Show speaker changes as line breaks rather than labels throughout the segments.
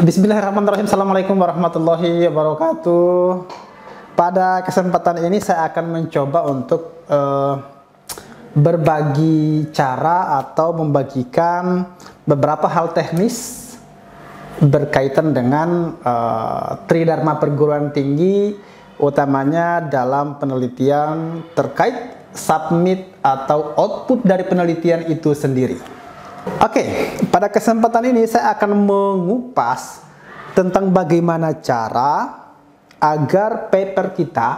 Bismillahirrahmanirrahim. Assalamualaikum warahmatullahi wabarakatuh. Pada kesempatan ini saya akan mencoba untuk berbagi cara atau membagikan beberapa hal teknis berkaitan dengan Tridharma perguruan tinggi, utamanya dalam penelitian terkait submit atau output dari penelitian itu sendiri. Oke, pada kesempatan ini saya akan mengupas tentang bagaimana cara agar paper kita,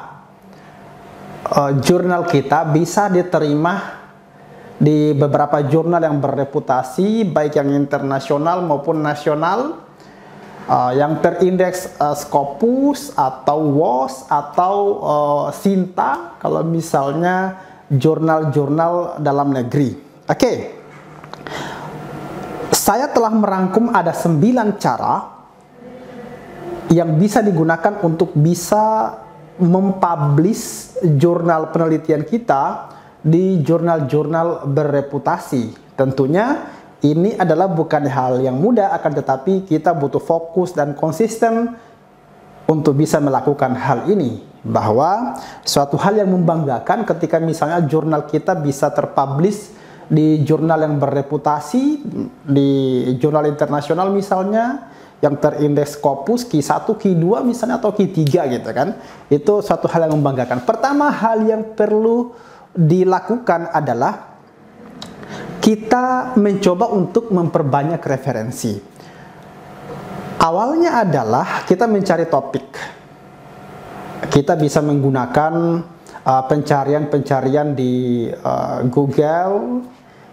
jurnal kita bisa diterima di beberapa jurnal yang berreputasi, baik yang internasional maupun nasional, yang terindeks Scopus atau WOS atau SINTA kalau misalnya jurnal-jurnal dalam negeri. Oke. Saya telah merangkum ada 9 cara yang bisa digunakan untuk bisa mempublish jurnal penelitian kita di jurnal-jurnal berreputasi. Tentunya ini adalah bukan hal yang mudah, akan tetapi kita butuh fokus dan konsisten untuk bisa melakukan hal ini. Bahwa suatu hal yang membanggakan ketika misalnya jurnal kita bisa terpublish di jurnal yang berreputasi, di jurnal internasional misalnya, yang terindeks Scopus, Q1, Q2 misalnya, atau Q3 gitu kan. Itu suatu hal yang membanggakan. Pertama, hal yang perlu dilakukan adalah kita mencoba untuk memperbanyak referensi. Awalnya adalah kita mencari topik. Kita bisa menggunakan pencarian-pencarian di Google.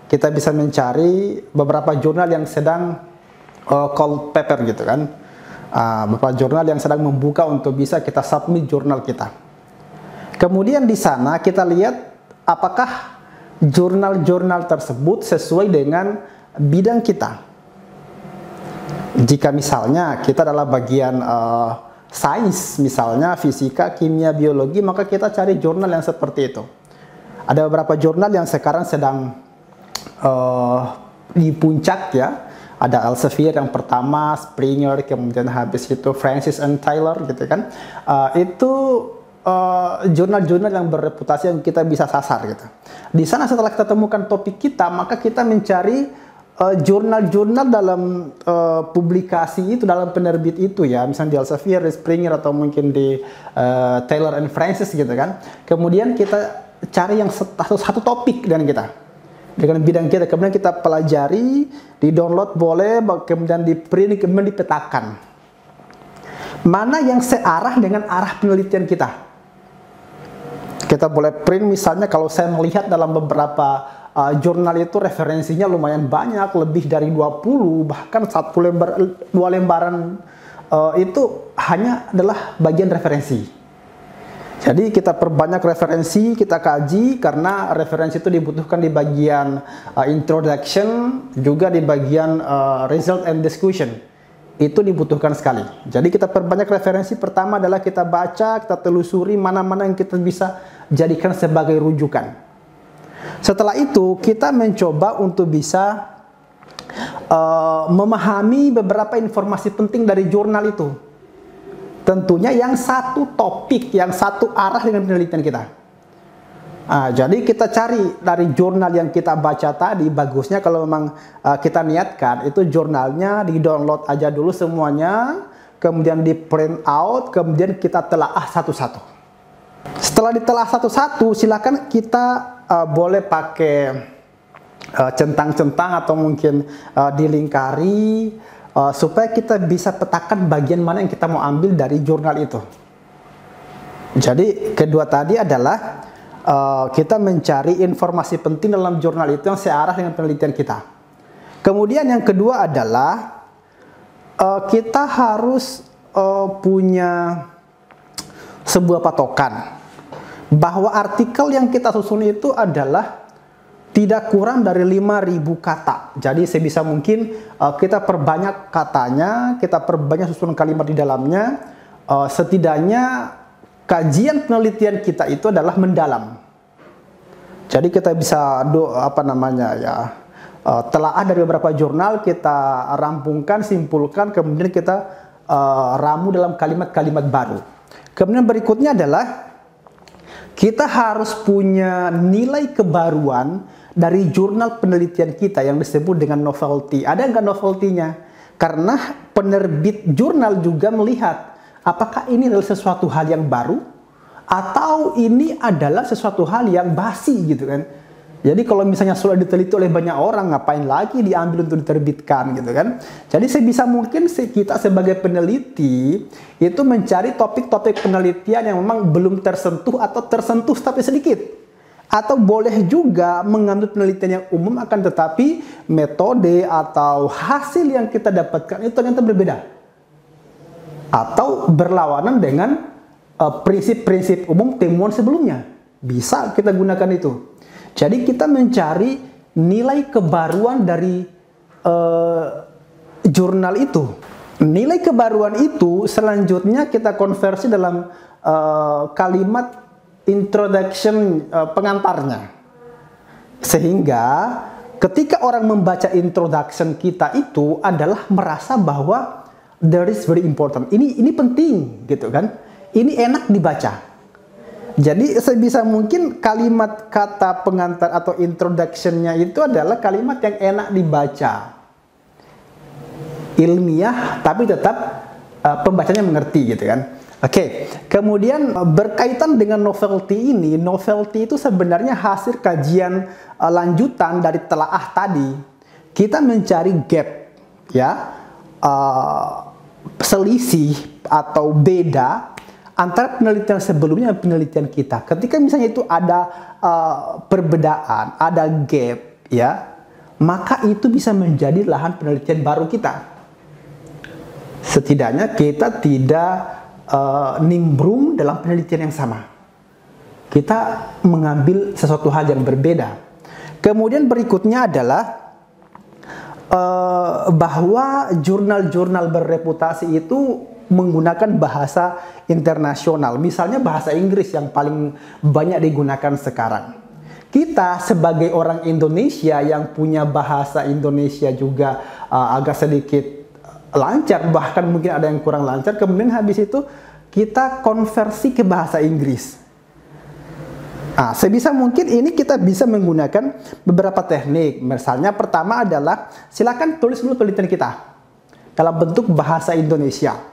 Kita bisa mencari beberapa jurnal yang sedang call paper gitu kan, beberapa jurnal yang sedang membuka untuk bisa kita submit jurnal kita. Kemudian di sana kita lihat apakah jurnal-jurnal tersebut sesuai dengan bidang kita. Jika misalnya kita adalah bagian sains, misalnya fisika, kimia, biologi, maka kita cari jurnal yang seperti itu. Ada beberapa jurnal yang sekarang sedang di puncak ya. Ada Elsevier yang pertama, Springer, kemudian habis itu Francis and Taylor gitu kan. Itu jurnal-jurnal yang berreputasi yang kita bisa sasar gitu. Di sana setelah kita temukan topik kita, maka kita mencari jurnal-jurnal dalam publikasi itu, dalam penerbit itu ya, misalnya di Elsevier, di Springer, atau mungkin di Taylor and Francis gitu kan. Kemudian kita cari yang satu topik dengan kita, dengan bidang kita, kemudian kita pelajari, di-download boleh, kemudian di-print, kemudian dipetakan. Mana yang searah dengan arah penelitian kita. Kita boleh print misalnya, kalau saya melihat dalam beberapa jurnal itu referensinya lumayan banyak, lebih dari 20, bahkan 1 lembar, 2 lembaran itu hanya adalah bagian referensi. Jadi kita perbanyak referensi, kita kaji, karena referensi itu dibutuhkan di bagian introduction, juga di bagian result and discussion. Itu dibutuhkan sekali. Jadi kita perbanyak referensi. Pertama adalah kita baca, kita telusuri mana-mana yang kita bisa jadikan sebagai rujukan. Setelah itu kita mencoba untuk bisa memahami beberapa informasi penting dari jurnal itu. Tentunya yang satu topik, yang satu arah dengan penelitian kita. Jadi kita cari dari jurnal yang kita baca tadi, bagusnya kalau memang kita niatkan, itu jurnalnya di-download aja dulu semuanya, kemudian di-print out, kemudian kita telaah satu-satu. Setelah ditelaah satu-satu, silakan kita boleh pakai centang-centang atau mungkin dilingkari, supaya kita bisa petakan bagian mana yang kita mau ambil dari jurnal itu. Jadi kedua tadi adalah kita mencari informasi penting dalam jurnal itu yang searah dengan penelitian kita. Kemudian yang kedua adalah kita harus punya sebuah patokan bahwa artikel yang kita susun itu adalah tidak kurang dari 5.000 kata. Jadi sebisa mungkin kita perbanyak katanya, kita perbanyak susunan kalimat di dalamnya. Setidaknya kajian penelitian kita itu adalah mendalam. Jadi kita bisa telaah dari beberapa jurnal, kita rampungkan, simpulkan, kemudian kita ramu dalam kalimat-kalimat baru. Kemudian berikutnya adalah kita harus punya nilai kebaruan dari jurnal penelitian kita yang disebut dengan novelty. Ada nggak novelty-nya? Karena penerbit jurnal juga melihat apakah ini adalah sesuatu hal yang baru atau ini adalah sesuatu hal yang basi gitu kan. Jadi kalau misalnya sudah diteliti oleh banyak orang, ngapain lagi diambil untuk diterbitkan gitu kan. Jadi sebisa mungkin kita sebagai peneliti itu mencari topik-topik penelitian yang memang belum tersentuh atau tersentuh tapi sedikit. Atau boleh juga mengambil penelitian yang umum akan tetapi metode atau hasil yang kita dapatkan itu ternyata berbeda. Atau berlawanan dengan prinsip-prinsip umum temuan sebelumnya. Bisa kita gunakan itu. Jadi kita mencari nilai kebaruan dari jurnal itu. Nilai kebaruan itu selanjutnya kita konversi dalam kalimat introduction pengantarnya. Sehingga ketika orang membaca introduction kita itu adalah merasa bahwa there is very important. Ini penting gitu kan. Ini enak dibaca. Jadi sebisa mungkin kalimat kata pengantar atau introduction-nya itu adalah kalimat yang enak dibaca. Ilmiah tapi tetap pembacanya mengerti gitu kan. Oke, kemudian berkaitan dengan novelty ini, novelty itu sebenarnya hasil kajian lanjutan dari telaah tadi. Kita mencari gap ya, selisih atau beda antara penelitian sebelumnya dan penelitian kita. Ketika misalnya itu ada perbedaan, ada gap, ya, maka itu bisa menjadi lahan penelitian baru kita. Setidaknya kita tidak nimbrung dalam penelitian yang sama. Kita mengambil sesuatu hal yang berbeda. Kemudian berikutnya adalah bahwa jurnal-jurnal berreputasi itu menggunakan bahasa internasional, misalnya bahasa Inggris yang paling banyak digunakan sekarang. Kita sebagai orang Indonesia yang punya bahasa Indonesia juga agak sedikit lancar, bahkan mungkin ada yang kurang lancar, kemudian habis itu kita konversi ke bahasa Inggris. Sebisa mungkin ini kita bisa menggunakan beberapa teknik. Misalnya pertama adalah silakan tulis dulu penelitian kita dalam bentuk bahasa Indonesia.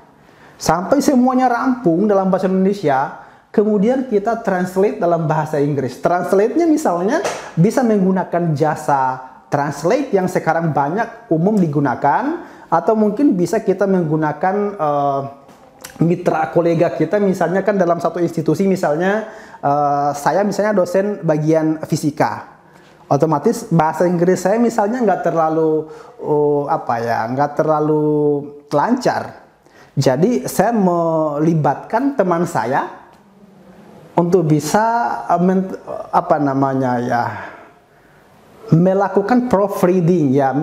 Sampai semuanya rampung dalam bahasa Indonesia, kemudian kita translate dalam bahasa Inggris. Translate-nya misalnya bisa menggunakan jasa translate yang sekarang banyak umum digunakan, atau mungkin bisa kita menggunakan mitra kolega kita, misalnya kan dalam satu institusi, misalnya saya misalnya dosen bagian fisika. Otomatis bahasa Inggris saya misalnya nggak terlalu nggak terlalu lancar. Jadi saya melibatkan teman saya untuk bisa melakukan proofreading ya,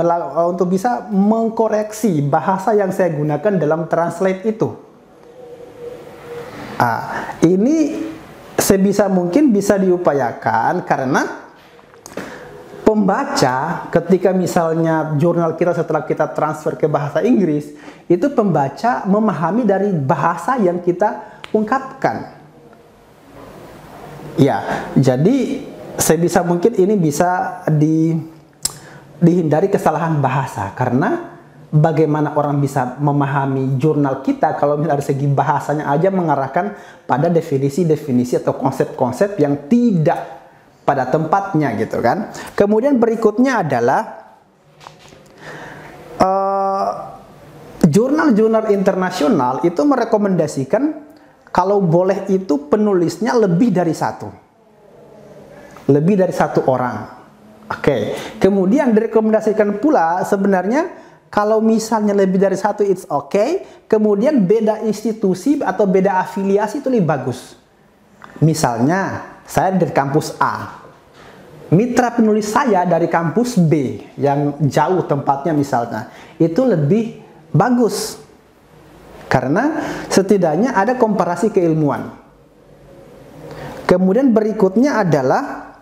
untuk bisa mengkoreksi bahasa yang saya gunakan dalam translate itu. Ini sebisa mungkin bisa diupayakan karena pembaca ketika misalnya jurnal kita setelah kita transfer ke bahasa Inggris, itu pembaca memahami dari bahasa yang kita ungkapkan. Ya, jadi sebisa mungkin ini bisa dihindari kesalahan bahasa, karena bagaimana orang bisa memahami jurnal kita kalau dari segi bahasanya aja mengarahkan pada definisi-definisi atau konsep-konsep yang tidak pada tempatnya gitu kan. Kemudian berikutnya adalah jurnal-jurnal internasional itu merekomendasikan kalau boleh itu penulisnya lebih dari satu orang. Oke. Kemudian direkomendasikan pula sebenarnya kalau misalnya lebih dari satu it's okay. Kemudian beda institusi atau beda afiliasi itu lebih bagus. Misalnya saya dari kampus A, mitra penulis saya dari kampus B yang jauh tempatnya misalnya, itu lebih bagus karena setidaknya ada komparasi keilmuan. Kemudian berikutnya adalah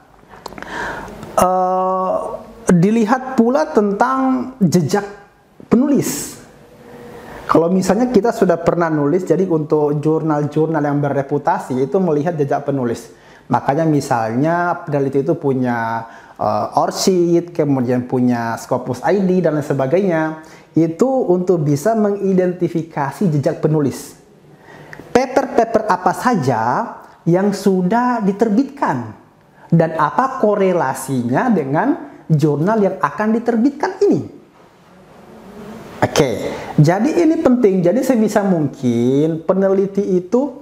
dilihat pula tentang jejak penulis. Kalau misalnya kita sudah pernah nulis, jadi untuk jurnal-jurnal yang berreputasi itu melihat jejak penulis. Makanya misalnya peneliti itu punya ORCID, kemudian punya Scopus ID dan lain sebagainya. Itu untuk bisa mengidentifikasi jejak penulis. Paper-paper apa saja yang sudah diterbitkan dan apa korelasinya dengan jurnal yang akan diterbitkan ini. Oke, jadi ini penting. Jadi sebisa mungkin peneliti itu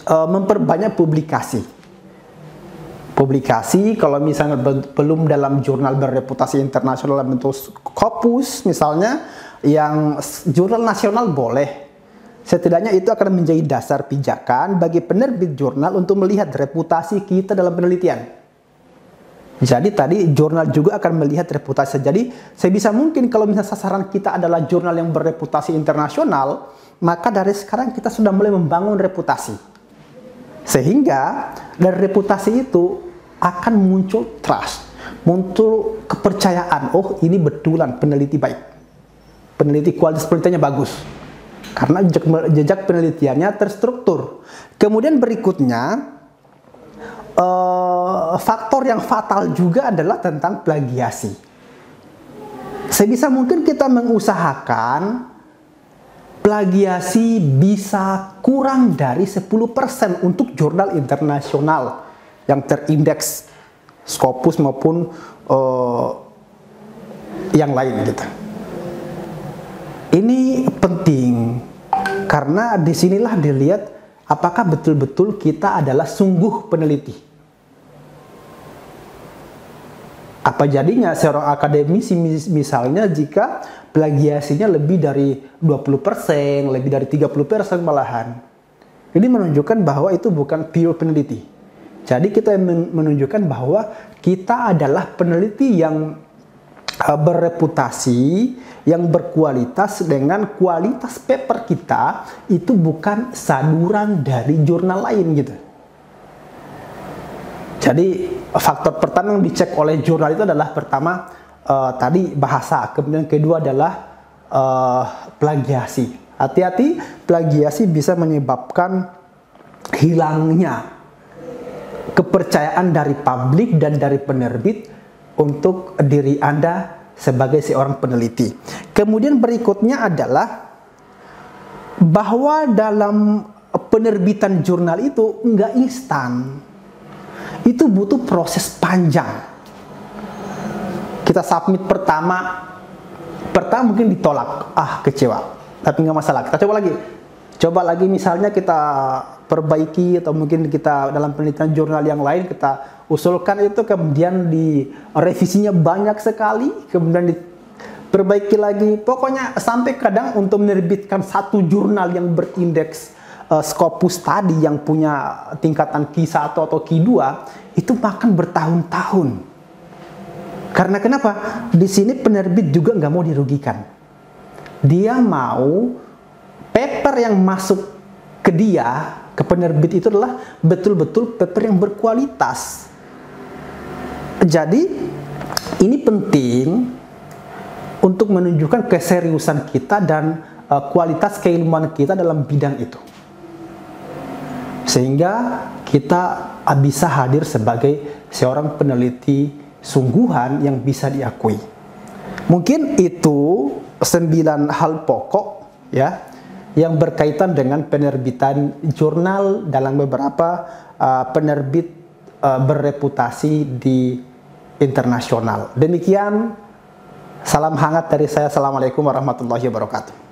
memperbanyak publikasi. Publikasi kalau misalnya belum dalam jurnal berreputasi internasional dalam bentuk Scopus misalnya, yang jurnal nasional boleh. Setidaknya itu akan menjadi dasar pijakan bagi penerbit jurnal untuk melihat reputasi kita dalam penelitian. Jadi tadi jurnal juga akan melihat reputasi. Jadi sebisa mungkin kalau misalnya sasaran kita adalah jurnal yang berreputasi internasional, maka dari sekarang kita sudah mulai membangun reputasi. Sehingga dari reputasi itu akan muncul trust, muncul kepercayaan. Oh, ini betulan peneliti baik. Peneliti, kualitas penelitiannya bagus. Karena jejak penelitiannya terstruktur. Kemudian berikutnya, faktor yang fatal juga adalah tentang plagiasi. Sebisa mungkin kita mengusahakan plagiasi bisa kurang dari 10% untuk jurnal internasional yang terindeks Scopus maupun yang lain gitu. Ini penting karena disinilah dilihat apakah betul-betul kita adalah sungguh peneliti. Apa jadinya seorang akademisi misalnya jika plagiasinya lebih dari 20%, lebih dari 30% malahan. Ini menunjukkan bahwa itu bukan pure peneliti. Jadi kita menunjukkan bahwa kita adalah peneliti yang berreputasi, yang berkualitas, dengan kualitas paper kita itu bukan saduran dari jurnal lain gitu. Jadi faktor pertama yang dicek oleh jurnal itu adalah pertama tadi bahasa, kemudian kedua adalah plagiasi. Hati-hati, plagiasi bisa menyebabkan hilangnya kepercayaan dari publik dan dari penerbit untuk diri Anda sebagai seorang peneliti. Kemudian berikutnya adalah bahwa dalam penerbitan jurnal itu nggak instan. Itu butuh proses panjang. Kita submit pertama mungkin ditolak, kecewa. Tapi nggak masalah, kita coba lagi misalnya kita perbaiki, atau mungkin kita dalam penelitian jurnal yang lain kita usulkan itu, kemudian di revisinya banyak sekali, kemudian diperbaiki lagi. Pokoknya sampai kadang untuk menerbitkan satu jurnal yang berindeks Scopus tadi yang punya tingkatan Q1 atau Q2 itu makan bertahun-tahun. Karena kenapa? Di sini penerbit juga nggak mau dirugikan. Dia mau paper yang masuk ke dia, ke penerbit itu adalah betul-betul paper yang berkualitas. Jadi ini penting untuk menunjukkan keseriusan kita dan kualitas keilmuan kita dalam bidang itu. Sehingga kita bisa hadir sebagai seorang peneliti sungguhan yang bisa diakui. Mungkin itu 9 hal pokok ya yang berkaitan dengan penerbitan jurnal dalam beberapa penerbit berreputasi di internasional. Demikian, salam hangat dari saya. Assalamualaikum warahmatullahi wabarakatuh.